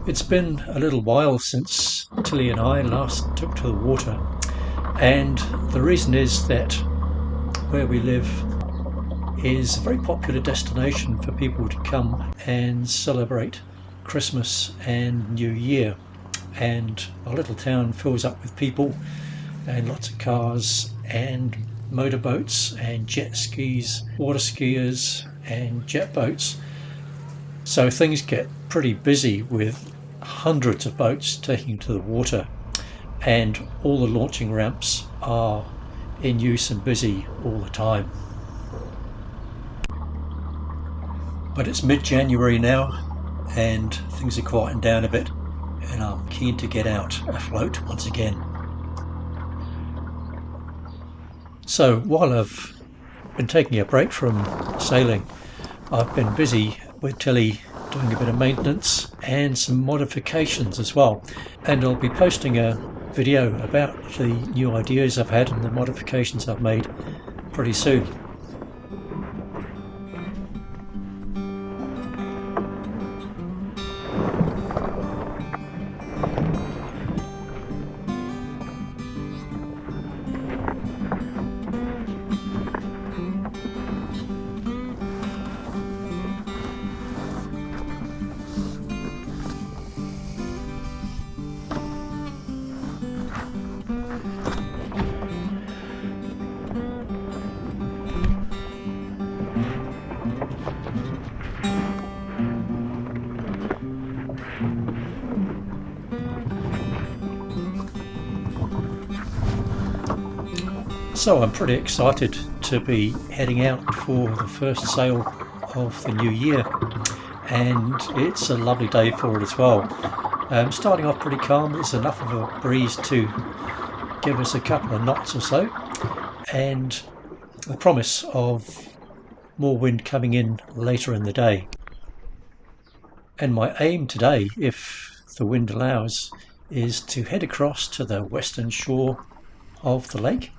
It's been a little while since Tilly and I last took to the water, and the reason is that where we live is a very popular destination for people to come and celebrate Christmas and New Year. And our little town fills up with people and lots of cars and motorboats and jet skis, water skiers and jet boats. So things get pretty busy with hundreds of boats taking to the water, and all the launching ramps are in use and busy all the time. But it's mid-January now and things are quieting down a bit, and I'm keen to get out afloat once again. So while I've been taking a break from sailing, I've been busy with Tilly doing a bit of maintenance and some modifications as well, and I'll be posting a video about the new ideas I've had and the modifications I've made pretty soon. So I'm pretty excited to be heading out for the first sail of the new year, and it's a lovely day for it as well. Starting off pretty calm, there's enough of a breeze to give us a couple of knots or so, and the promise of more wind coming in later in the day. And my aim today, if the wind allows, is to head across to the western shore of the lake,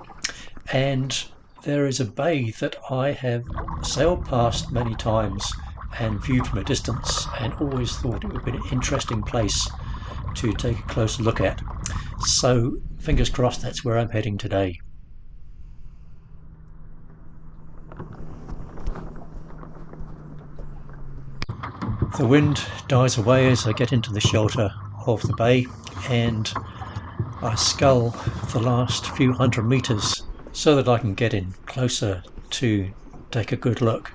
and there is a bay that I have sailed past many times and viewed from a distance, and always thought it would be an interesting place to take a closer look at. So fingers crossed that's where I'm heading today. The wind dies away as I get into the shelter of the bay, and I scull the last few hundred metres so that I can get in closer to take a good look.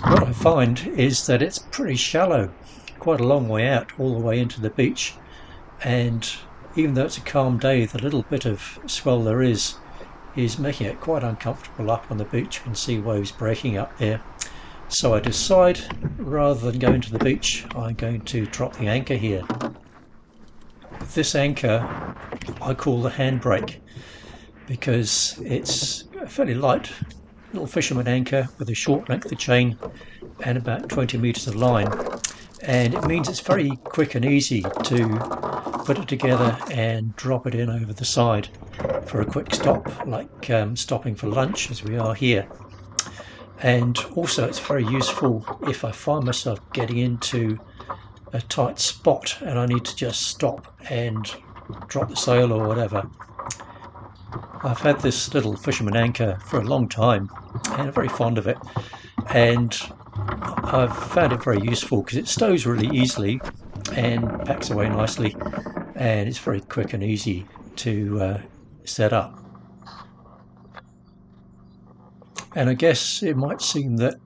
What I find is that it's pretty shallow, quite a long way out, all the way into the beach, and even though it's a calm day, the little bit of swell there is making it quite uncomfortable up on the beach. You can see waves breaking up there. So I decide, rather than going to the beach, I'm going to drop the anchor here. This anchor I call the handbrake because it's a fairly light little fisherman anchor with a short length of chain and about 20 metres of line, and it means it's very quick and easy to put it together and drop it in over the side for a quick stop, like stopping for lunch as we are here. And also it's very useful if I find myself getting into a tight spot and I need to just stop and drop the sail or whatever. I've had this little fisherman anchor for a long time and I'm very fond of it, and I've found it very useful because it stows really easily and packs away nicely, and it's very quick and easy to set up. And I guess it might seem that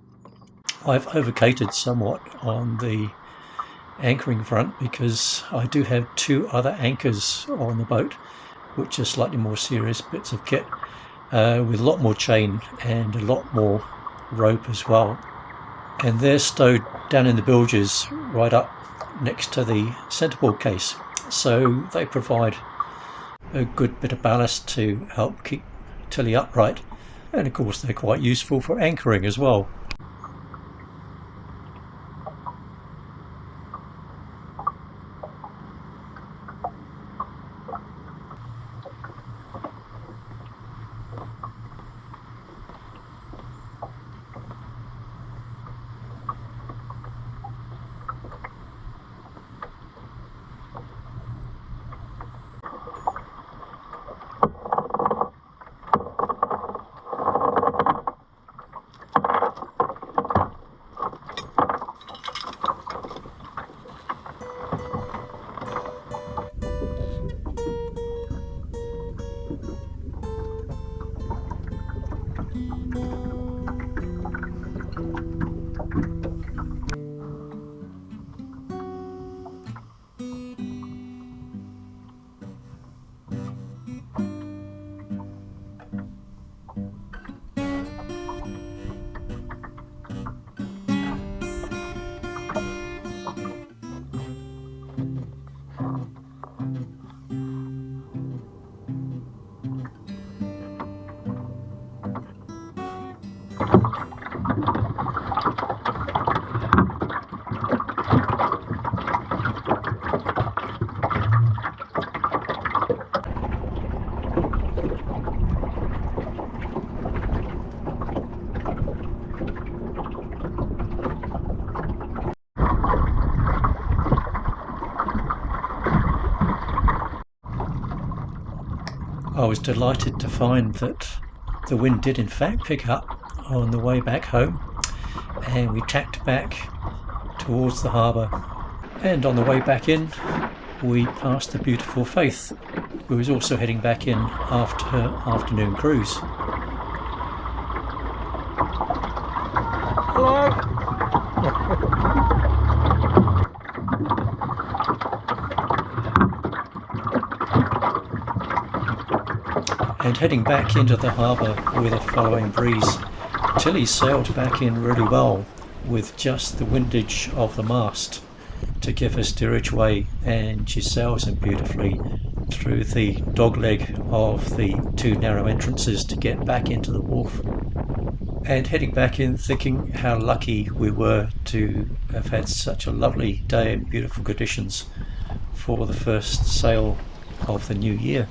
I've overcated somewhat on the anchoring front because I do have two other anchors on the boat, which are slightly more serious bits of kit, with a lot more chain and a lot more rope as well. And they're stowed down in the bilges right up next to the centerboard case, so they provide a good bit of ballast to help keep Tilly upright, and of course they're quite useful for anchoring as well. I was delighted to find that the wind did in fact pick up on the way back home, and we tacked back towards the harbour, and on the way back in we passed the beautiful Faith, who was also heading back in after her afternoon cruise. Hello. And heading back into the harbour with a following breeze, Tilly sailed back in really well with just the windage of the mast to give her steerage way, and she sails in beautifully through the dogleg of the two narrow entrances to get back into the wharf. And heading back in thinking how lucky we were to have had such a lovely day in beautiful conditions for the first sail of the new year.